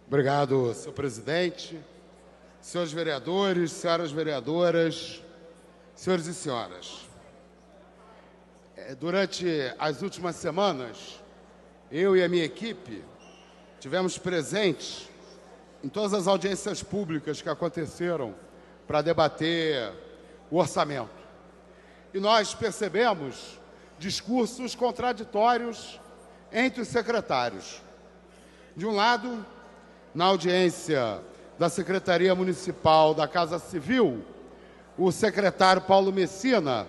Obrigado, senhor presidente, senhores vereadores, senhoras vereadoras, senhores e senhoras. Durante as últimas semanas, eu e a minha equipe tivemos presentes em todas as audiências públicas que aconteceram para debater o orçamento. E nós percebemos discursos contraditórios entre os secretários. De um lado, na audiência da Secretaria Municipal da Casa Civil, o secretário Paulo Messina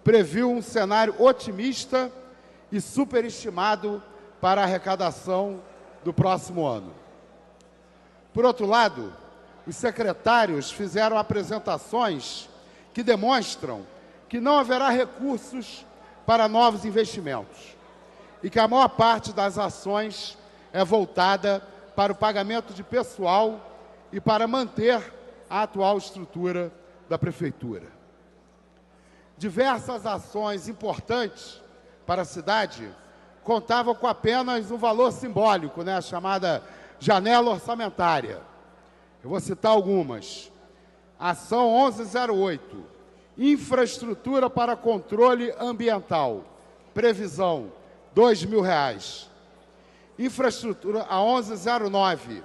previu um cenário otimista e superestimado para a arrecadação do próximo ano. Por outro lado, os secretários fizeram apresentações que demonstram que não haverá recursos para novos investimentos e que a maior parte das ações é voltada para o pagamento de pessoal e para manter a atual estrutura da Prefeitura. Diversas ações importantes para a cidade contavam com apenas um valor simbólico, a chamada janela orçamentária. Eu vou citar algumas. Ação 1108, infraestrutura para controle ambiental, previsão R$2.000. Infraestrutura, a 1109,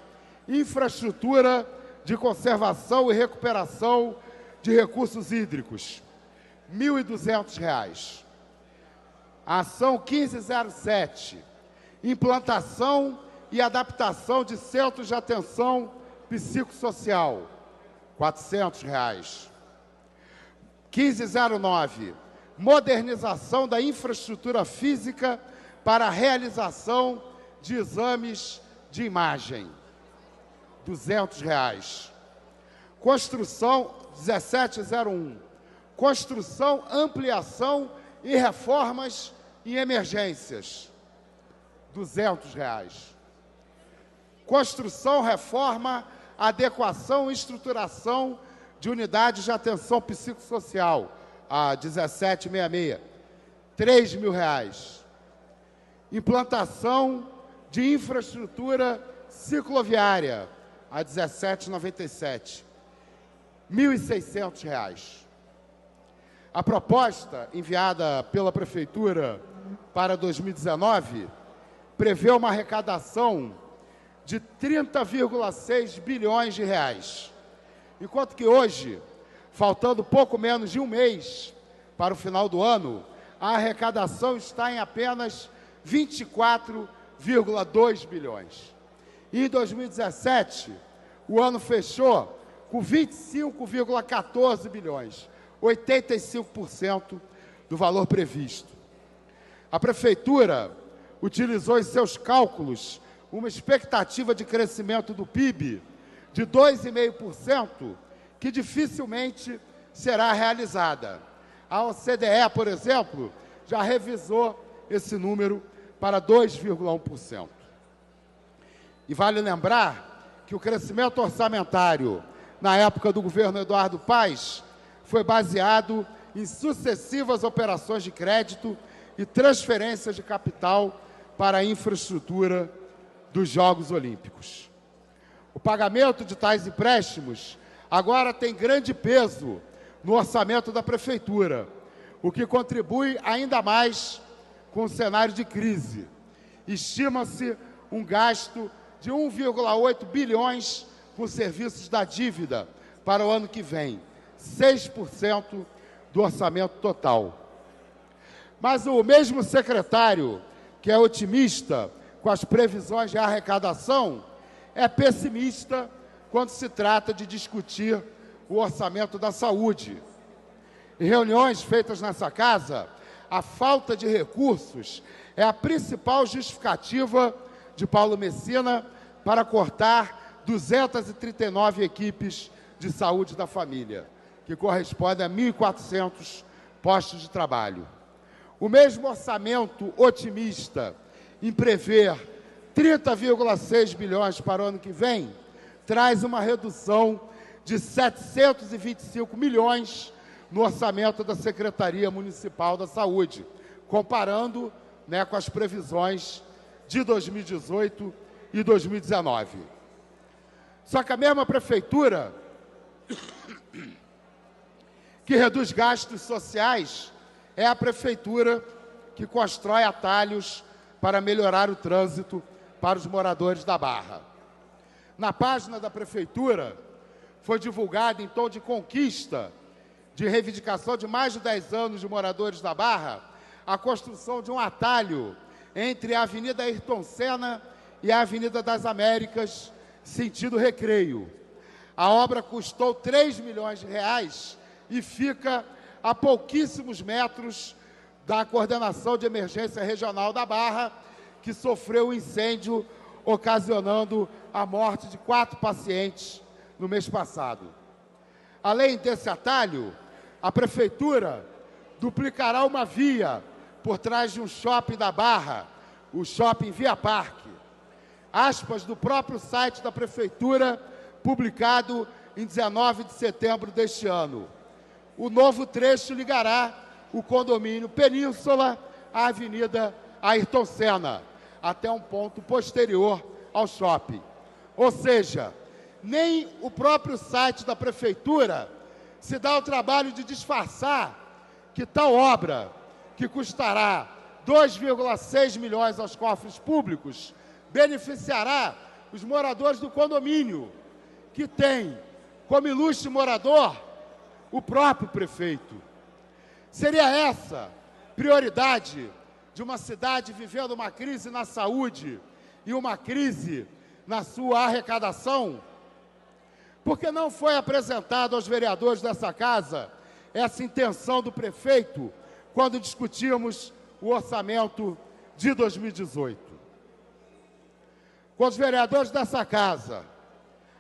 infraestrutura de conservação e recuperação de recursos hídricos, R$1.200. A ação 1507, implantação e adaptação de centros de atenção psicossocial, R$400. 1509, modernização da infraestrutura física para a realização de exames de imagem, R$200. Construção 1701, construção, ampliação e reformas em emergências, R$200. Construção, reforma, adequação e estruturação de unidades de atenção psicossocial, a 1766, R$3.000. Implantação de infraestrutura cicloviária, a 1797, R$1.600. A proposta enviada pela Prefeitura para 2019 prevê uma arrecadação de 30,6 bilhões de reais, enquanto que hoje, faltando pouco menos de um mês para o final do ano, a arrecadação está em apenas 24,2 bilhões. E em 2017, o ano fechou com 25,14 bilhões, 85% do valor previsto. A Prefeitura utilizou em seus cálculos uma expectativa de crescimento do PIB de 2,5%, que dificilmente será realizada. A OCDE, por exemplo, já revisou esse número para 2,1%. E vale lembrar que o crescimento orçamentário na época do governo Eduardo Paes foi baseado em sucessivas operações de crédito e transferências de capital para a infraestrutura dos Jogos Olímpicos. O pagamento de tais empréstimos agora tem grande peso no orçamento da Prefeitura, o que contribui ainda mais com o cenário de crise. Estima-se um gasto de 1,8 bilhões com serviços da dívida para o ano que vem, 6% do orçamento total. Mas o mesmo secretário, que é otimista com as previsões de arrecadação, é pessimista quando se trata de discutir o orçamento da saúde. Em reuniões feitas nessa casa, a falta de recursos é a principal justificativa de Paulo Messina para cortar 239 equipes de saúde da família, que corresponde a 1.400 postos de trabalho. O mesmo orçamento otimista em prever 30,6 bilhões para o ano que vem traz uma redução de 725 milhões no orçamento da Secretaria Municipal da Saúde, comparando, com as previsões de 2018 e 2019. Só que a mesma prefeitura que reduz gastos sociais é a prefeitura que constrói atalhos para melhorar o trânsito para os moradores da Barra. Na página da prefeitura foi divulgado em tom de conquista, de reivindicação de mais de 10 anos de moradores da Barra, a construção de um atalho entre a Avenida Ayrton Senna e a Avenida das Américas, sentido Recreio. A obra custou 3 milhões de reais e fica a pouquíssimos metros da Coordenação de Emergência Regional da Barra, que sofreu um incêndio ocasionando a morte de 4 pacientes no mês passado. Além desse atalho, a prefeitura duplicará uma via por trás de um shopping da Barra, o Shopping Via Parque. Aspas do próprio site da prefeitura, publicado em 19 de setembro deste ano. O novo trecho ligará o condomínio Península à Avenida Ayrton Senna, até um ponto posterior ao shopping. Ou seja, nem o próprio site da prefeitura se dá o trabalho de disfarçar que tal obra, que custará 2,6 milhões aos cofres públicos, beneficiará os moradores do condomínio, que tem como ilustre morador o próprio prefeito. Seria essa prioridade de uma cidade vivendo uma crise na saúde e uma crise na sua arrecadação? Por que não foi apresentado aos vereadores dessa casa essa intenção do prefeito quando discutimos o orçamento de 2018? Quando os vereadores dessa casa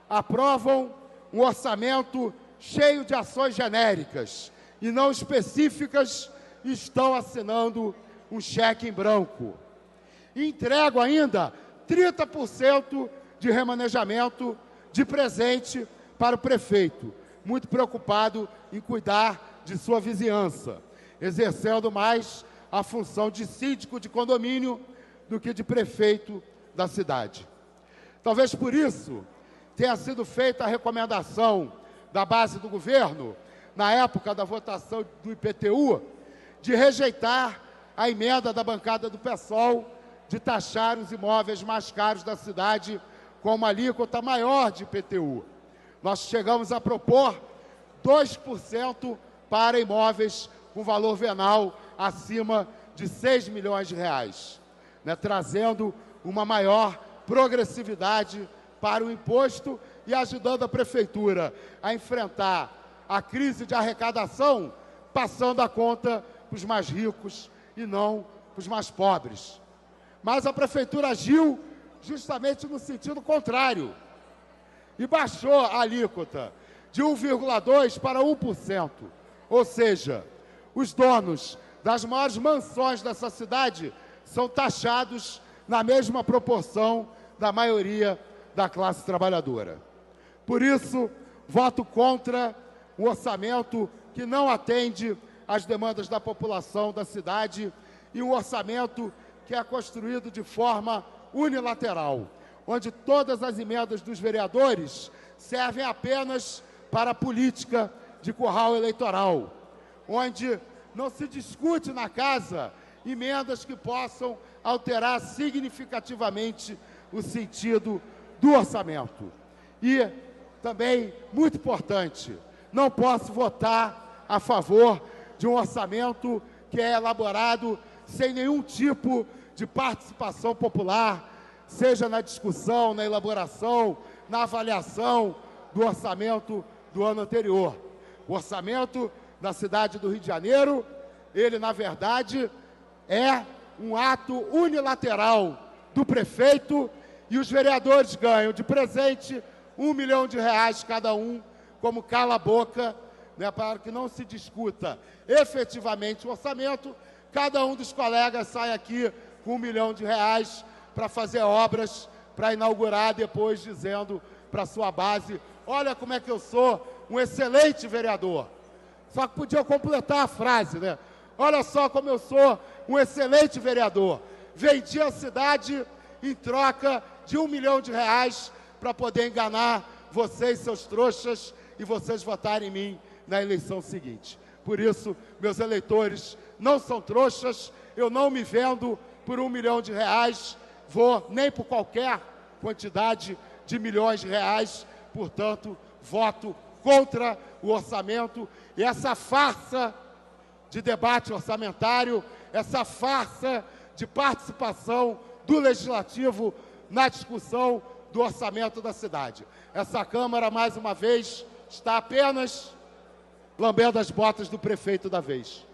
aprovam um orçamento cheio de ações genéricas e não específicas, estão assinando um cheque em branco. E entregam ainda 30% de remanejamento de presente para o prefeito, muito preocupado em cuidar de sua vizinhança, exercendo mais a função de síndico de condomínio do que de prefeito da cidade. Talvez por isso tenha sido feita a recomendação da base do governo, na época da votação do IPTU, de rejeitar a emenda da bancada do PSOL de taxar os imóveis mais caros da cidade com uma alíquota maior de IPTU. Nós chegamos a propor 2% para imóveis com valor venal acima de 6 milhões de reais, trazendo uma maior progressividade para o imposto e ajudando a prefeitura a enfrentar a crise de arrecadação, passando a conta para os mais ricos e não para os mais pobres. Mas a prefeitura agiu justamente no sentido contrário e baixou a alíquota de 1,2% para 1%. Ou seja, os donos das maiores mansões dessa cidade são taxados na mesma proporção da maioria da classe trabalhadora. Por isso, voto contra um orçamento que não atende às demandas da população da cidade e um orçamento que é construído de forma unilateral, onde todas as emendas dos vereadores servem apenas para a política de curral eleitoral, onde não se discute na casa emendas que possam alterar significativamente o sentido do orçamento. E também, muito importante, não posso votar a favor de um orçamento que é elaborado sem nenhum tipo de participação popular, seja na discussão, na elaboração, na avaliação do orçamento do ano anterior. O orçamento da cidade do Rio de Janeiro, ele, na verdade, é um ato unilateral do prefeito e os vereadores ganham de presente 1 milhão de reais cada um, como cala-boca, para que não se discuta efetivamente o orçamento. Cada um dos colegas sai aqui com 1 milhão de reais para fazer obras, para inaugurar, depois dizendo para sua base: olha como é que eu sou um excelente vereador. Só que podia completar a frase, Olha só como eu sou um excelente vereador. Vendi a cidade em troca de 1 milhão de reais para poder enganar vocês, seus trouxas, e vocês votarem em mim na eleição seguinte. Por isso, meus eleitores não são trouxas, eu não me vendo por R$1 milhão, vou nem por qualquer quantidade de milhões de reais, portanto, voto contra o orçamento e essa farsa de debate orçamentário, essa farsa de participação do Legislativo na discussão do orçamento da cidade. Essa Câmara, mais uma vez, está apenas lambendo as botas do prefeito da vez.